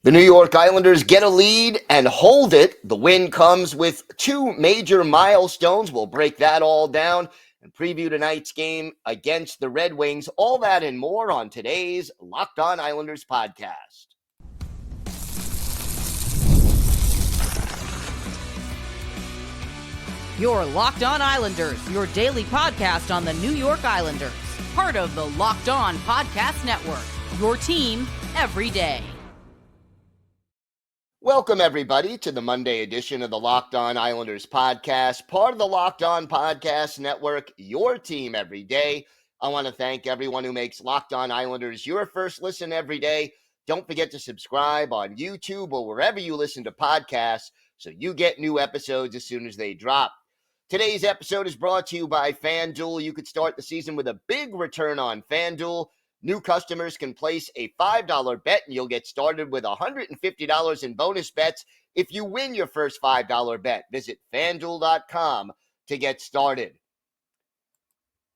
The New York Islanders get a lead and hold it. The win comes with two major milestones. We'll break that all down and preview tonight's game against the Red Wings. All that and more on today's Locked On Islanders podcast. Your Locked On Islanders, your daily podcast on the New York Islanders. Part of the Locked On Podcast Network, your team every day. Welcome, everybody, to the Monday edition of the Locked On Islanders podcast, part of the Locked On Podcast Network, your team every day. I want to thank everyone who makes Locked On Islanders your first listen every day. Don't forget to subscribe on YouTube or wherever you listen to podcasts so you get new episodes as soon as they drop. Today's episode is brought to you by FanDuel. You could start the season with a big return on FanDuel. New customers can place a $5 bet and you'll get started with $150 in bonus bets if you win your first $5 bet. Visit FanDuel.com to get started.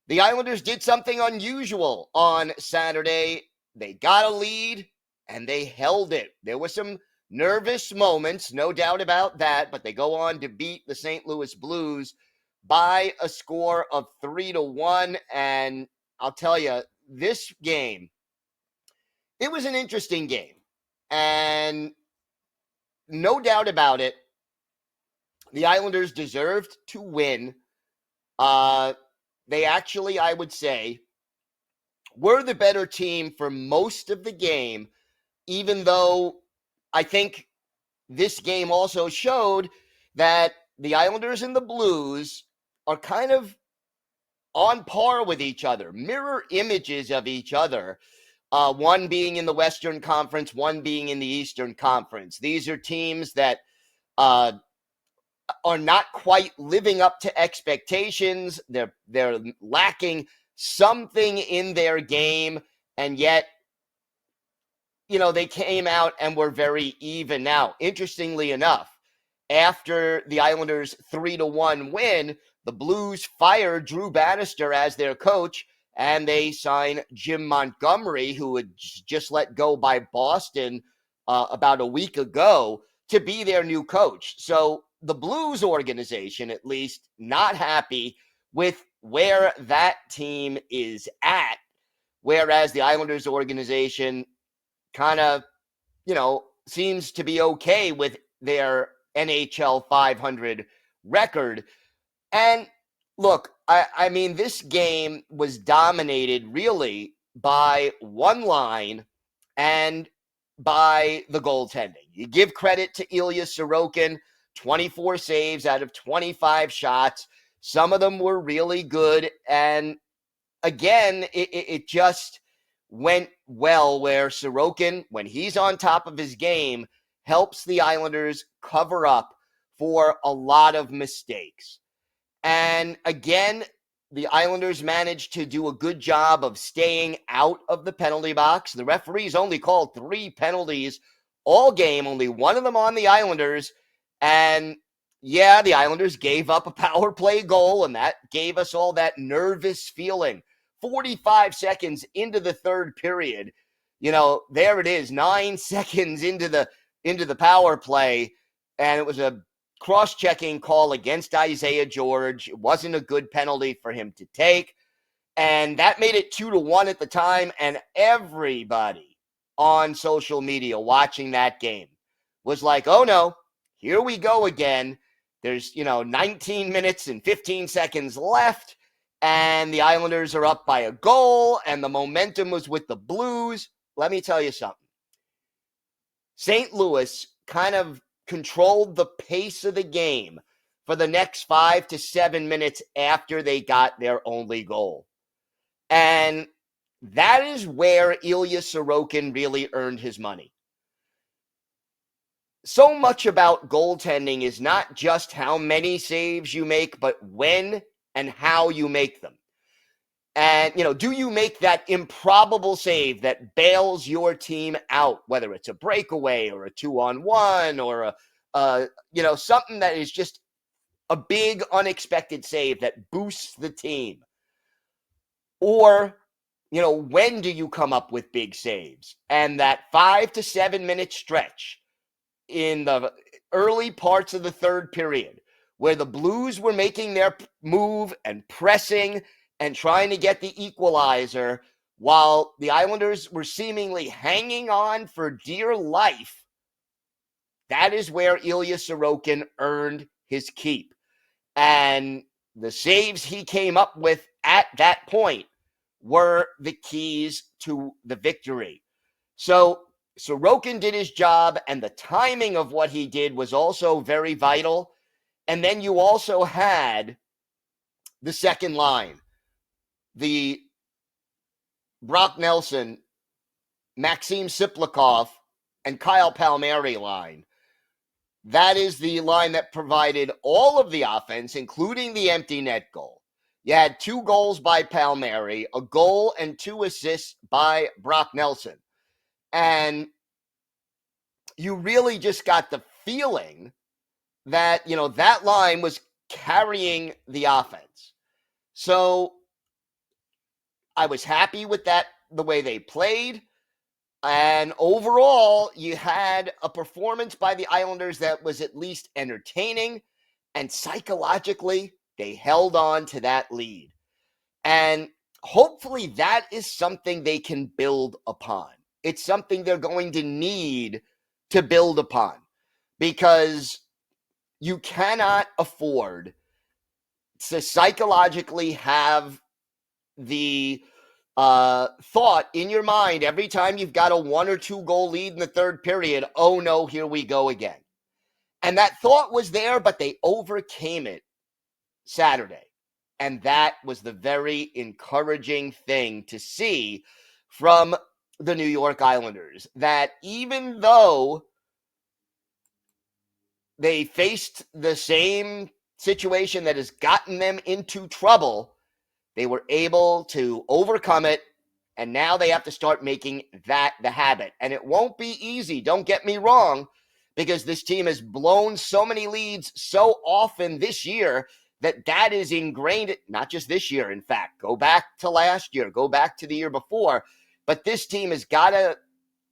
The Islanders did something unusual on Saturday. They got a lead and they held it. There were some nervous moments, no doubt about that, but they go on to beat the St. Louis Blues by a score of 3-1. And I'll tell you, this game, it was an interesting game. And no doubt about it, the Islanders deserved to win. They actually, I would say, were the better team for most of the game, even though I think this game also showed that the Islanders and the Blues are kind of on par with each other, mirror images of each other, one being in the Western Conference, one being in the Eastern Conference. These are teams that are not quite living up to expectations. They're lacking something in their game, and yet, you know, they came out and were very even. Now, interestingly enough, after the Islanders' 3-1 win, the Blues fired Drew Bannister as their coach, and they signed Jim Montgomery, who was just let go by Boston about a week ago, to be their new coach. So the Blues organization, at least, not happy with where that team is at, whereas the Islanders organization kind of, you know, seems to be okay with their NHL 500 record. And look, I mean, this game was dominated really by one line and by the goaltending. You give credit to Ilya Sorokin, 24 saves out of 25 shots. Some of them were really good. And again, it just went well where Sorokin, when he's on top of his game, helps the Islanders cover up for a lot of mistakes. And again, the Islanders managed to do a good job of staying out of the penalty box. The referees only called 3 penalties all game, only one of them on the Islanders. And yeah, the Islanders gave up a power play goal, and that gave us all that nervous feeling. 45 seconds into the third period, you know, there it is, 9 seconds into the power play, and it was a cross-checking call against Isaiah George. It wasn't a good penalty for him to take, and that made it 2-1 at the time, and everybody on social media watching that game was like, oh no, here we go again. There's, 19 minutes and 15 seconds left, and the Islanders are up by a goal, and the momentum was with the Blues. Let me tell you something. St. Louis kind of controlled the pace of the game for the next 5 to 7 minutes after they got their only goal. And that is where Ilya Sorokin really earned his money. So much about goaltending is not just how many saves you make, but when and how you make them. And, do you make that improbable save that bails your team out, whether it's a breakaway or a 2-on-1 or something that is just a big unexpected save that boosts the team? Or, when do you come up with big saves? And that 5 to 7 minute stretch in the early parts of the third period where the Blues were making their move and pressing and trying to get the equalizer while the Islanders were seemingly hanging on for dear life, that is where Ilya Sorokin earned his keep. And the saves he came up with at that point were the keys to the victory. So Sorokin did his job, and the timing of what he did was also very vital. And then you also had the second line, the Brock Nelson, Maxim Siplikov, and Kyle Palmieri line. That is the line that provided all of the offense, including the empty net goal. You had 2 goals by Palmieri, a goal and 2 assists by Brock Nelson. And you really just got the feeling that, that line was carrying the offense. So I was happy with that, the way they played. And overall, you had a performance by the Islanders that was at least entertaining. And psychologically, they held on to that lead. And hopefully that is something they can build upon. It's something they're going to need to build upon, because you cannot afford to psychologically have the thought in your mind every time you've got a 1 or 2 goal lead in the third period, oh no, here we go again. And that thought was there, but they overcame it Saturday. And that was the very encouraging thing to see from the New York Islanders, that even though they faced the same situation that has gotten them into trouble, they were able to overcome it, and now they have to start making that the habit. And it won't be easy, don't get me wrong, because this team has blown so many leads so often this year that is ingrained, not just this year, in fact. Go back to last year, go back to the year before. But this team has got to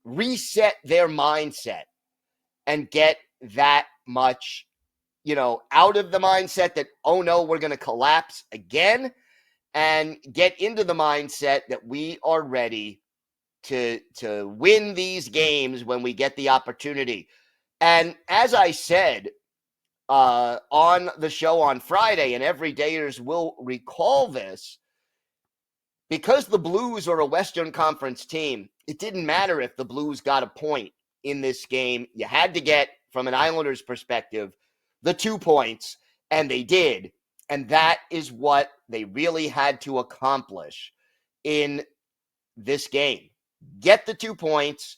reset their mindset and get that much, out of the mindset that, oh no, we're going to collapse again, and get into the mindset that we are ready to win these games when we get the opportunity. And as I said on the show on Friday, and everydayers will recall this, because the Blues are a Western Conference team, it didn't matter if the Blues got a point in this game. You had to get, from an Islanders perspective, the 2 points, and they did. And that is what they really had to accomplish in this game. Get the 2 points,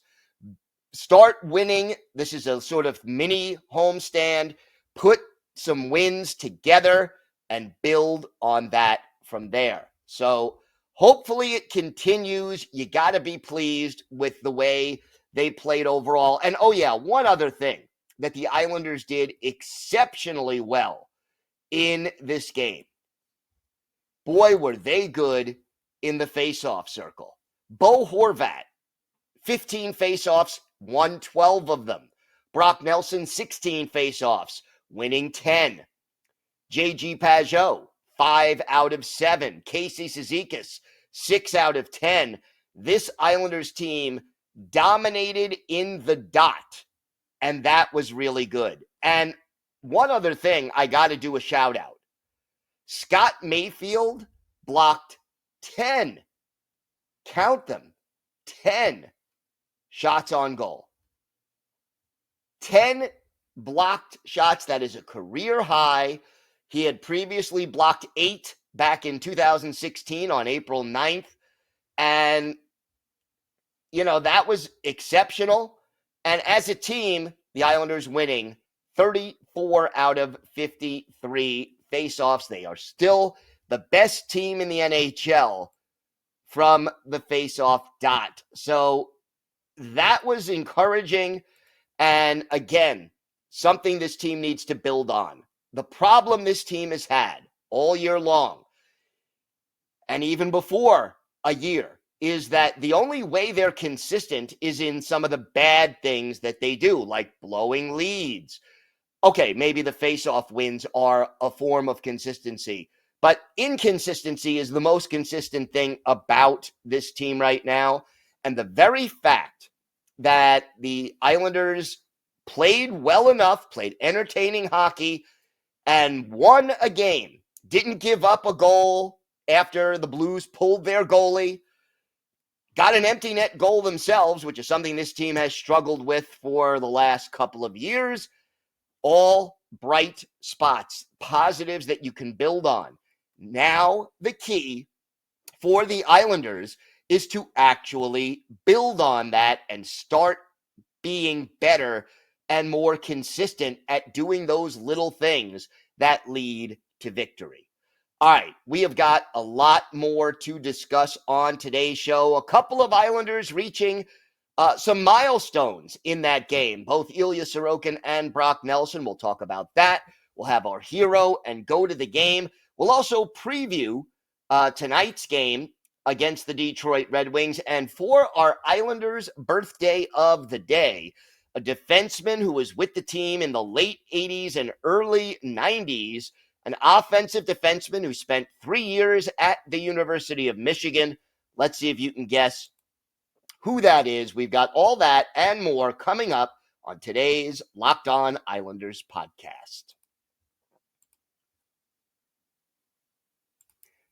start winning. This is a sort of mini homestand. Put some wins together and build on that from there. So hopefully it continues. You got to be pleased with the way they played overall. And oh yeah, one other thing that the Islanders did exceptionally well in this game. Boy, were they good in the face-off circle. Bo Horvat, 15 face-offs, won 12 of them. Brock Nelson, 16 face-offs, winning 10. J.G. Pajot, 5 out of 7. Casey Cizikas, 6 out of 10. This Islanders team dominated in the dot, and that was really good. And one other thing, I got to do a shout out. Scott Mayfield blocked 10, count them, 10 shots on goal. 10 blocked shots. That is a career high. He had previously blocked 8 back in 2016 on April 9th. And, that was exceptional. And as a team, the Islanders winning 34 out of 53 faceoffs. They are still the best team in the NHL from the faceoff dot. So that was encouraging. And again, something this team needs to build on. The problem this team has had all year long, and even before a year, is that the only way they're consistent is in some of the bad things that they do, like blowing leads. Okay, maybe the face-off wins are a form of consistency, but inconsistency is the most consistent thing about this team right now. And the very fact that the Islanders played well enough, played entertaining hockey, and won a game, didn't give up a goal after the Blues pulled their goalie, got an empty net goal themselves, which is something this team has struggled with for the last couple of years. All bright spots, positives that you can build on. Now, the key for the Islanders is to actually build on that and start being better and more consistent at doing those little things that lead to victory. All right, we have got a lot more to discuss on today's show. A couple of Islanders reaching some milestones in that game. Both Ilya Sorokin and Brock Nelson. We'll talk about that. We'll have our hero and go to the game. We'll also preview tonight's game against the Detroit Red Wings. And for our Islanders' birthday of the day, a defenseman who was with the team in the late 80s and early 90s, an offensive defenseman who spent 3 years at the University of Michigan. Let's see if you can guess who that is. We've got all that and more coming up on today's Locked On Islanders podcast.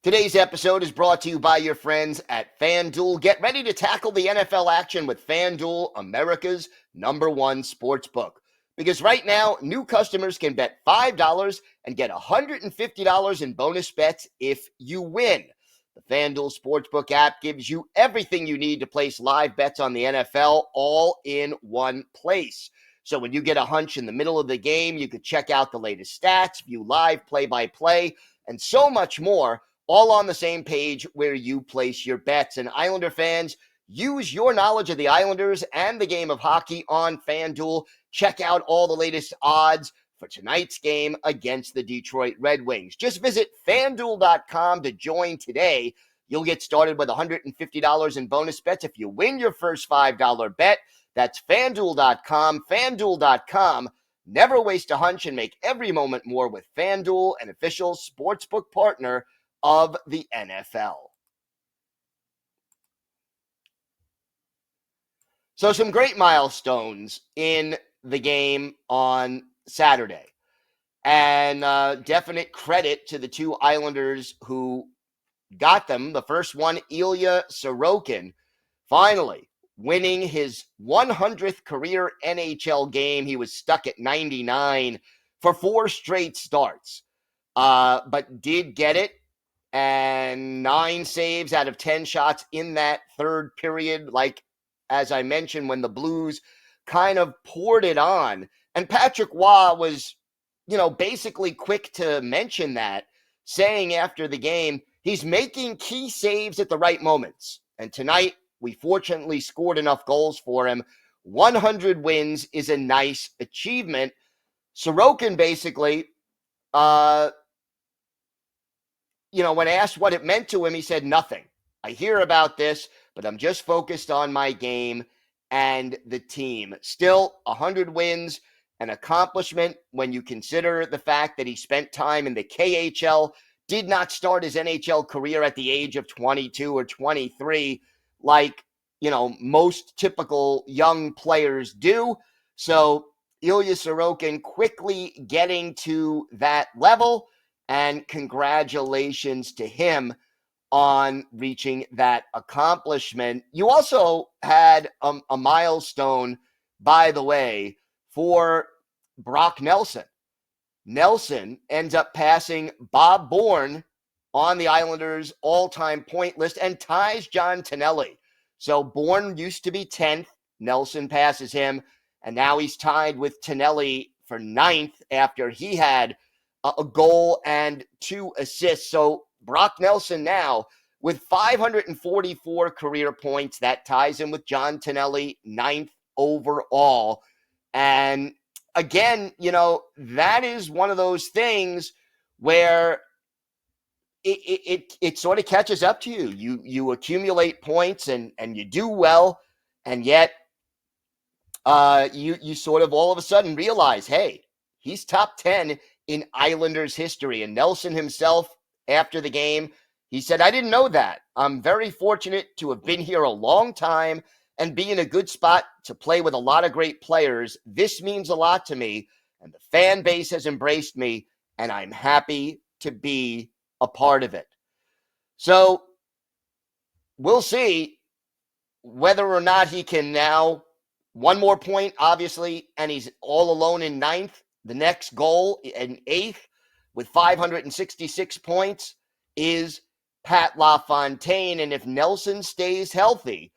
Today's episode is brought to you by your friends at FanDuel. Get ready to tackle the NFL action with FanDuel, America's #1 sportsbook. Because right now, new customers can bet $5 and get $150 in bonus bets if you win. The FanDuel Sportsbook app gives you everything you need to place live bets on the NFL all in one place. So when you get a hunch in the middle of the game, you could check out the latest stats, view live play-by-play, and so much more, all on the same page where you place your bets. And Islander fans, use your knowledge of the Islanders and the game of hockey on FanDuel. Check out all the latest odds for tonight's game against the Detroit Red Wings. Just visit FanDuel.com to join today. You'll get started with $150 in bonus bets if you win your first $5 bet. That's FanDuel.com. FanDuel.com. Never waste a hunch and make every moment more with FanDuel, an official sportsbook partner of the NFL. So some great milestones in the game on Saturday. And definite credit to the two Islanders who got them. The first one, Ilya Sorokin, finally winning his 100th career NHL game. He was stuck at 99 for 4 straight starts, but did get it. And 9 saves out of 10 shots in that third period. Like, as I mentioned, when the Blues kind of poured it on. And Patrick Waugh was, basically quick to mention that, saying after the game, he's making key saves at the right moments. And tonight, we fortunately scored enough goals for him. 100 wins is a nice achievement. Sorokin basically, when asked what it meant to him, he said, nothing. I hear about this, but I'm just focused on my game and the team. Still, 100 wins, an accomplishment when you consider the fact that he spent time in the KHL, did not start his NHL career at the age of 22 or 23, like, most typical young players do. So Ilya Sorokin quickly getting to that level, and congratulations to him on reaching that accomplishment. You also had a milestone, by the way, for Brock Nelson. Nelson ends up passing Bob Bourne on the Islanders' all-time point list and ties John Tonelli. So Bourne used to be 10th. Nelson passes him, and now he's tied with Tonelli for 9th after he had a goal and 2 assists. So Brock Nelson now with 544 career points. That ties him with John Tonelli, 9th overall. And again, that is one of those things where it sort of catches up to you. You accumulate points and you do well, and yet you sort of all of a sudden realize, hey, he's top 10 in Islanders history. And Nelson himself, after the game, he said, I didn't know that. I'm very fortunate to have been here a long time and be in a good spot to play with a lot of great players. This means a lot to me, and the fan base has embraced me, and I'm happy to be a part of it. So we'll see whether or not he can now, one more point, obviously, and he's all alone in ninth. The next goal in eighth with 566 points is Pat LaFontaine. And if Nelson stays healthy,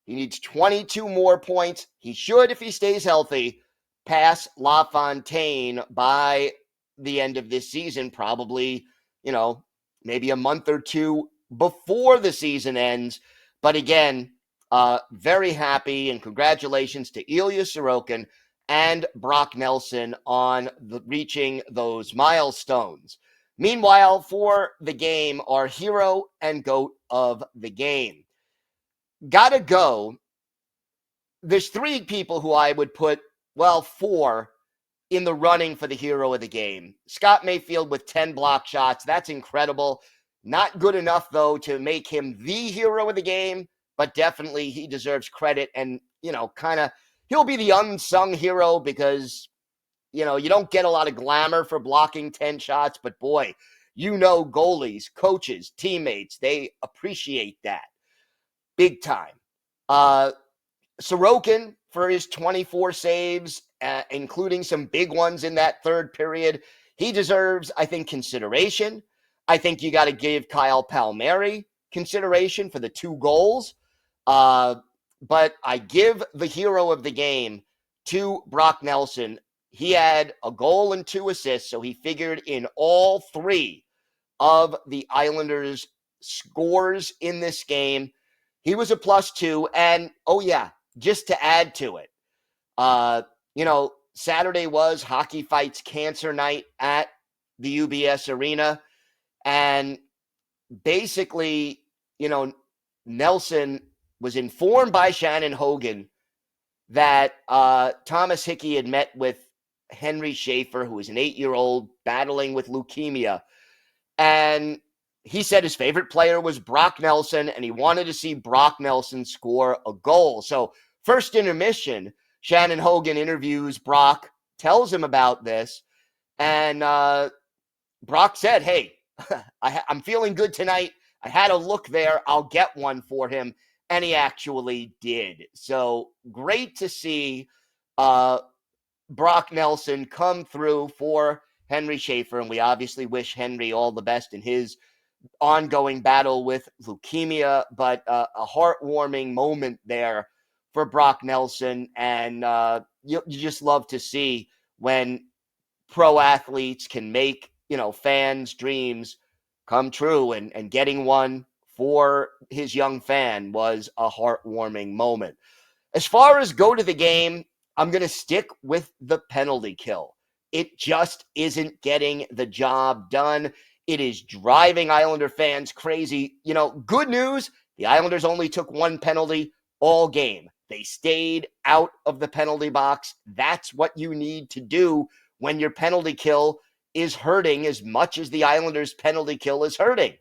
he needs 22 more points. He should, if he stays healthy, pass LaFontaine by the end of this season, probably, maybe a month or two before the season ends. But again, very happy, and congratulations to Ilya Sorokin and Brock Nelson on reaching those milestones. Meanwhile, for the game, our hero and GOAT of the game. Gotta go. There's three people who I would put, four in the running for the hero of the game. Scott Mayfield with 10 block shots. That's incredible. Not good enough, though, to make him the hero of the game, but definitely he deserves credit. And, he'll be the unsung hero because, you don't get a lot of glamour for blocking 10 shots, but boy, goalies, coaches, teammates, they appreciate that big time. Sorokin for his 24 saves, including some big ones in that third period. He deserves, I think, consideration. I think you got to give Kyle Palmieri consideration for the 2 goals. But I give the hero of the game to Brock Nelson. He had a goal and 2 assists, so he figured in all 3 of the Islanders' scores in this game. He was a +2, and just to add to it, Saturday was Hockey Fights Cancer Night at the UBS Arena, and basically, Nelson was informed by Shannon Hogan that Thomas Hickey had met with Henry Schaefer, who is an 8-year-old battling with leukemia, and he said his favorite player was Brock Nelson, and he wanted to see Brock Nelson score a goal. So first intermission, Shannon Hogan interviews Brock, tells him about this, and Brock said, hey, I'm feeling good tonight. I had a look there. I'll get one for him. And he actually did. So great to see Brock Nelson come through for Henry Schaefer. And we obviously wish Henry all the best in his ongoing battle with leukemia. But a heartwarming moment there for Brock Nelson. And you just love to see when pro athletes can make, fans' dreams come true, and getting one for his young fan was a heartwarming moment. As far as go to the game, I'm going to stick with the penalty kill. It just isn't getting the job done. It is driving Islander fans crazy. Good news, the Islanders only took 1 penalty all game. They stayed out of the penalty box. That's what you need to do when your penalty kill is hurting as much as the Islanders' penalty kill is hurting.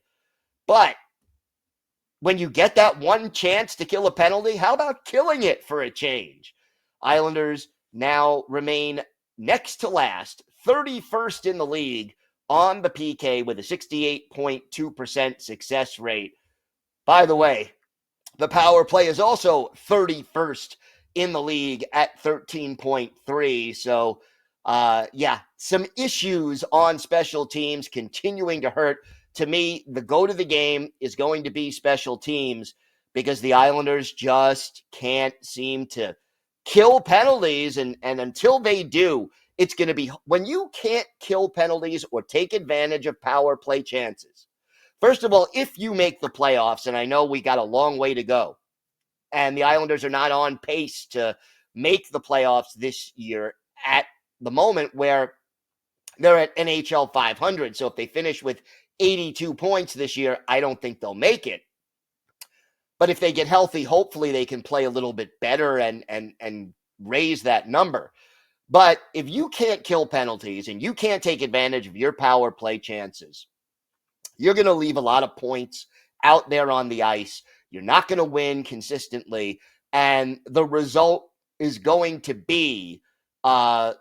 But when you get that one chance to kill a penalty, how about killing it for a change? Islanders now remain next to last, 31st in the league on the PK with a 68.2% success rate. By the way, the power play is also 31st in the league at 13.3. So, some issues on special teams continuing to hurt. To me, the go to the game is going to be special teams because the Islanders just can't seem to kill penalties. And until they do, it's going to be when you can't kill penalties or take advantage of power play chances. First of all, if you make the playoffs, and I know we got a long way to go, and the Islanders are not on pace to make the playoffs this year at the moment where they're at NHL 500. So if they finish with 82 points this year. I don't think they'll make it. But if they get healthy, hopefully they can play a little bit better and raise that number. But if you can't kill penalties and you can't take advantage of your power play chances, you're going to leave a lot of points out there on the ice. You're not going to win consistently. And the result is going to be kind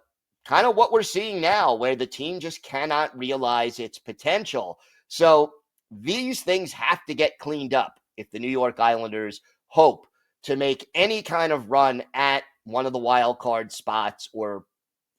of what we're seeing now, where the team just cannot realize its potential. So these things have to get cleaned up if the New York Islanders hope to make any kind of run at one of the wild card spots, or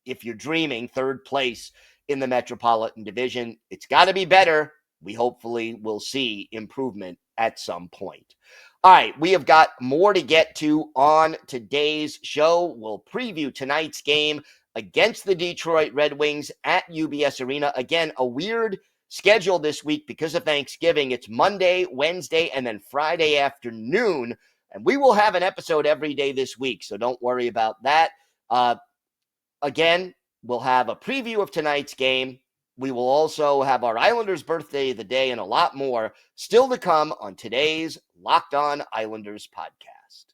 if you're dreaming, third place in the Metropolitan Division. It's got to be better. We hopefully will see improvement at some point. All right, we have got more to get to on today's show. We'll preview tonight's game against the Detroit Red Wings at UBS Arena. Again, a weird schedule this week because of Thanksgiving. It's Monday, Wednesday, and then Friday afternoon. And we will have an episode every day this week, so don't worry about that. Again, we'll have a preview of tonight's game. We will also have our Islanders birthday of the day and a lot more still to come on today's Locked On Islanders podcast.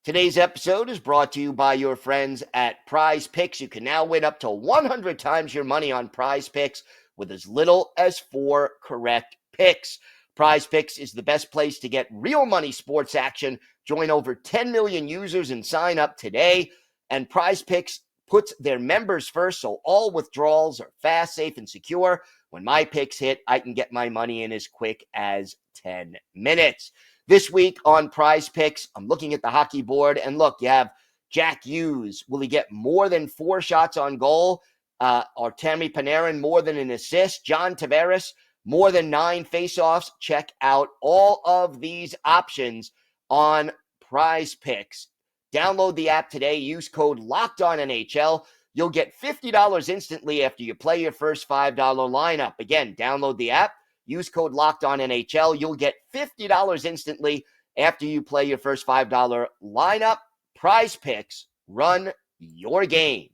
Today's episode is brought to you by your friends at Prize Picks. You can now win up to 100 times your money on Prize Picks with as little as 4 correct picks. Prize Picks is the best place to get real money sports action. Join over 10 million users and sign up today. And Prize Picks puts their members first, so all withdrawals are fast, safe, and secure. When my picks hit, I can get my money in as quick as 10 minutes. This week on Prize Picks, I'm looking at the hockey board, and look, you have Jack Hughes. Will he get more than 4 shots on goal? Artemi Panarin, more than an assist? John Tavares, more than 9 faceoffs? Check out all of these options on Prize Picks. Download the app today. Use code LOCKEDONNHL. You'll get $50 instantly after you play your first $5 lineup. Again, download the app. Use code LOCKEDONNHL. You'll get $50 instantly after you play your first $5 lineup. Prize Picks. Run your game.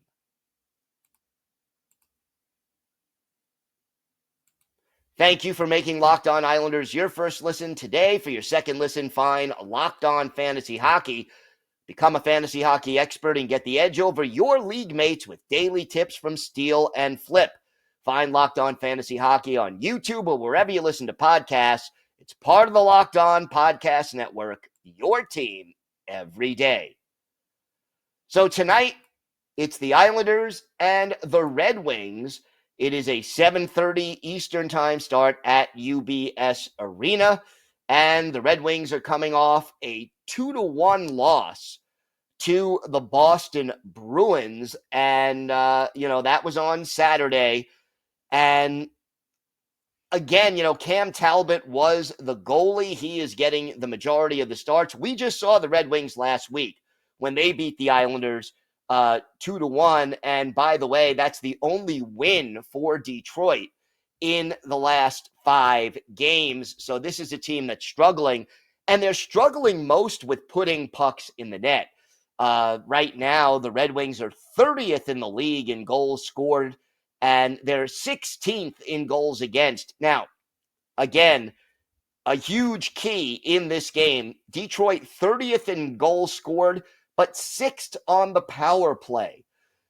Thank you for making Locked On Islanders your first listen today. For your second listen, find Locked On Fantasy Hockey. Become a fantasy hockey expert and get the edge over your league mates with daily tips from Steal and Flip. Find Locked On Fantasy Hockey on YouTube or wherever you listen to podcasts. It's part of the Locked On Podcast Network, your team every day. So tonight, it's the Islanders and the Red Wings. It is a 7:30 Eastern time start at UBS Arena. And the Red Wings are coming off a 2-1 loss to the Boston Bruins. And, that was on Saturday. And again, Cam Talbot was the goalie. He is getting the majority of the starts. We just saw the Red Wings last week when they beat the Islanders 2-1. And by the way, that's the only win for Detroit in the last 5 games. So this is a team that's struggling, and they're struggling most with putting pucks in the net. Right now, the Red Wings are 30th in the league in goals scored, and they're 16th in goals against. Now, again, a huge key in this game, Detroit 30th in goals scored, but 6th on the power play.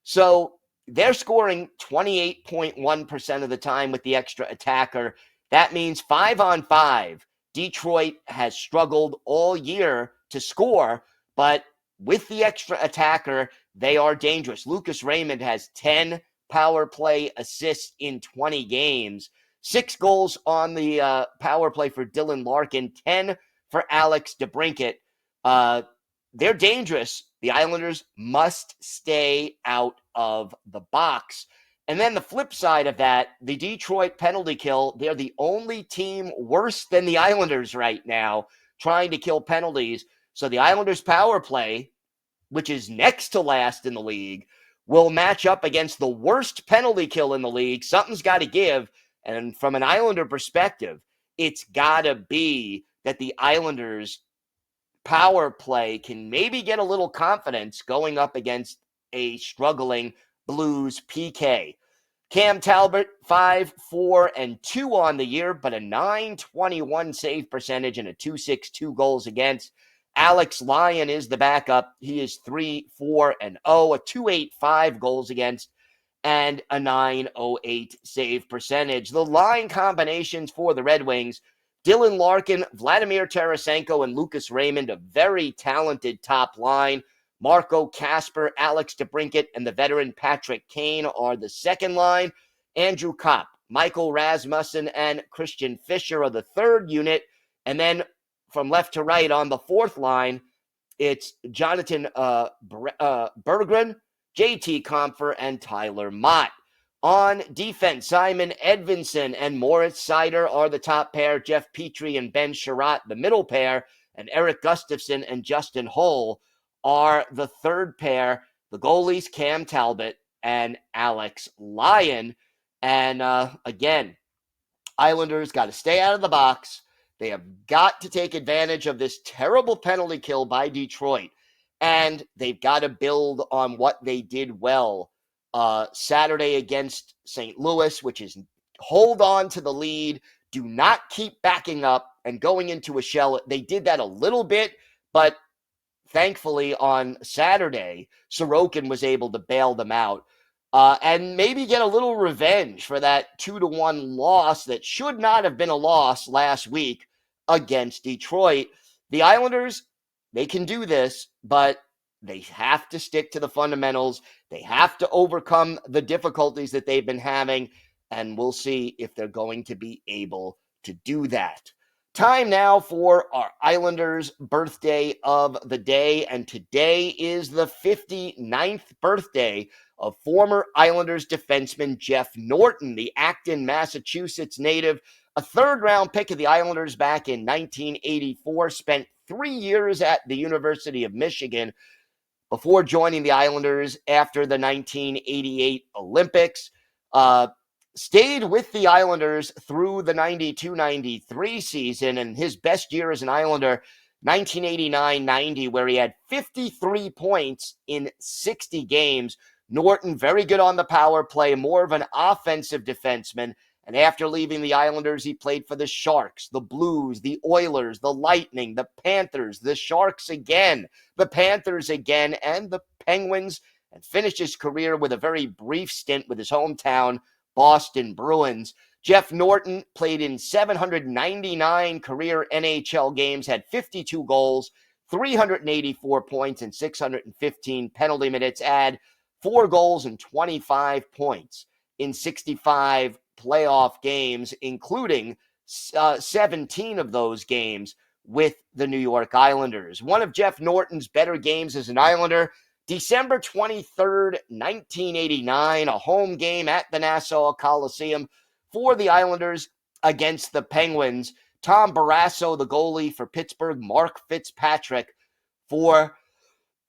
So they're scoring 28.1% of the time with the extra attacker. That means 5-on-5. Detroit has struggled all year to score, but with the extra attacker, they are dangerous. Lucas Raymond has 10 power play assists in 20 games, 6 goals on the power play for Dylan Larkin, 10 for Alex DeBrincat. They're dangerous. The Islanders must stay out of the box. And then the flip side of that, the Detroit penalty kill, they're the only team worse than the Islanders right now trying to kill penalties. So the Islanders power play, which is next to last in the league, will match up against the worst penalty kill in the league. Something's got to give. And from an Islander perspective, it's got to be that the Islanders power play can maybe get a little confidence going up against a struggling Blues PK. Cam Talbot, 5-4-2 on the year, but a .921 save percentage and a .262 goals against. Alex Lyon is the backup. He is 3-4-0, a .285 goals against, and a .908 save percentage. The line combinations for the Red Wings: Dylan Larkin, Vladimir Tarasenko, and Lucas Raymond, a very talented top line. Marco Kasper, Alex DeBrincat, and the veteran Patrick Kane are the second line. Andrew Kopp, Michael Rasmussen, and Christian Fischer are the third unit. And then from left to right on the fourth line, it's Jonathan Berggren, JT Compher, and Tyler Mott. On defense, Simon Edvinsson and Moritz Seider are the top pair. Jeff Petrie and Ben Sherratt, the middle pair. And Eric Gustafsson and Justin Hull are the third pair. The goalies, Cam Talbot and Alex Lyon. And again, Islanders got to stay out of the box. They have got to take advantage of this terrible penalty kill by Detroit. And they've got to build on what they did well Saturday against St. Louis, which is hold on to the lead, do not keep backing up and going into a shell. They did that a little bit, but thankfully on Saturday, Sorokin was able to bail them out and maybe get a little revenge for that 2-1 loss that should not have been a loss last week against Detroit. The Islanders, they can do this, but they have to stick to the fundamentals. They have to overcome the difficulties that they've been having, and we'll see if they're going to be able to do that. Time now for our Islanders birthday of the day, and today is the 59th birthday of former Islanders defenseman Jeff Norton, the Acton, Massachusetts native, a third-round pick of the Islanders back in 1984, spent 3 years at the University of Michigan before joining the Islanders after the 1988 Olympics. Stayed with the Islanders through the 92-93 season, and his best year as an Islander, 1989-90, where he had 53 points in 60 games. Norton, very good on the power play, more of an offensive defenseman. And after leaving the Islanders, he played for the Sharks, the Blues, the Oilers, the Lightning, the Panthers, the Sharks again, the Panthers again, and the Penguins, and finished his career with a very brief stint with his hometown Boston Bruins. Jeff Norton played in 799 career NHL games, had 52 goals, 384 points, and 615 penalty minutes, add 4 goals and 25 points in 65 playoff games, including 17 of those games with the New York Islanders. One of Jeff Norton's better games as an Islander, December 23rd, 1989, a home game at the Nassau Coliseum for the Islanders against the Penguins. Tom Barrasso, the goalie for Pittsburgh, Mark Fitzpatrick for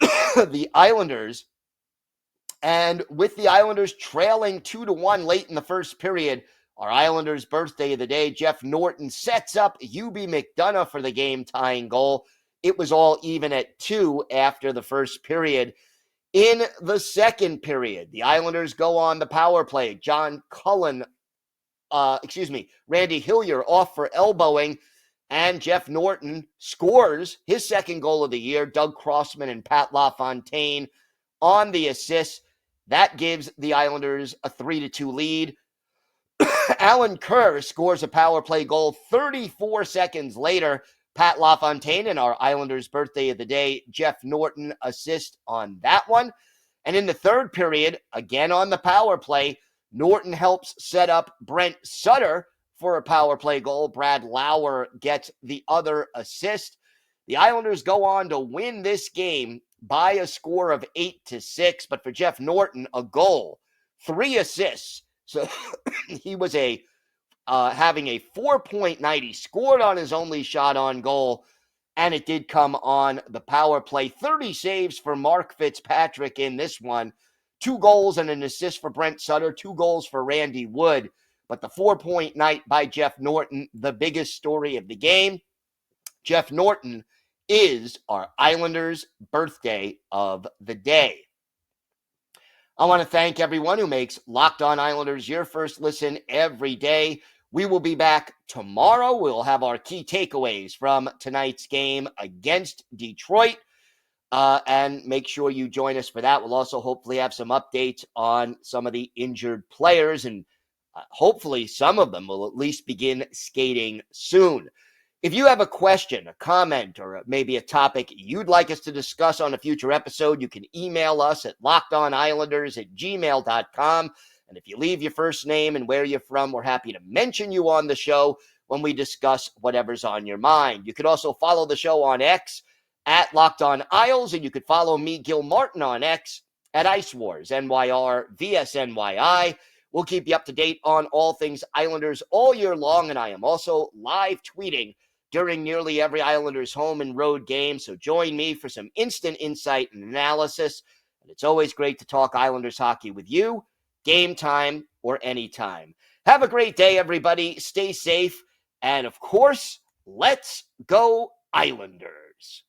the Islanders. And with the Islanders trailing 2-1 late in the first period, our Islanders' birthday of the day, Jeff Norton sets up UB McDonough for the game-tying goal. It was all even at 2 after the first period. In the second period, the Islanders go on the power play. Randy Hillier off for elbowing, and Jeff Norton scores his second goal of the year. Doug Crossman and Pat LaFontaine on the assist. That gives the Islanders a 3-2 lead. Alan Kerr scores a power play goal 34 seconds later. Pat LaFontaine, and our Islanders' birthday of the day, Jeff Norton, assist on that one. And in the third period, again on the power play, Norton helps set up Brent Sutter for a power play goal. Brad Lauer gets the other assist. The Islanders go on to win this game by a score of 8-6, but for Jeff Norton, a goal, 3 assists. So he was having a 4-point night. He scored on his only shot on goal, and it did come on the power play. 30 saves for Mark Fitzpatrick in this one. 2 goals and an assist for Brent Sutter, 2 goals for Randy Wood. But the 4-point night by Jeff Norton, the biggest story of the game. Jeff Norton is our Islanders' birthday of the day. I want to thank everyone who makes Locked On Islanders your first listen every day. We will be back tomorrow. We'll have our key takeaways from tonight's game against Detroit. And make sure you join us for that. We'll also hopefully have some updates on some of the injured players, and hopefully some of them will at least begin skating soon. If you have a question, a comment, or maybe a topic you'd like us to discuss on a future episode, you can email us at lockedonislanders@gmail.com. And if you leave your first name and where you're from, we're happy to mention you on the show when we discuss whatever's on your mind. You could also follow the show on X at Locked On Isles, and you could follow me, Gil Martin, on X at Ice Wars, NYR, VSNYI. We'll keep you up to date on all things Islanders all year long, and I am also live tweeting during nearly every Islanders home and road game, so join me for some instant insight and analysis. And it's always great to talk Islanders hockey with you, game time or anytime. Have a great day, everybody. Stay safe, and of course, let's go Islanders.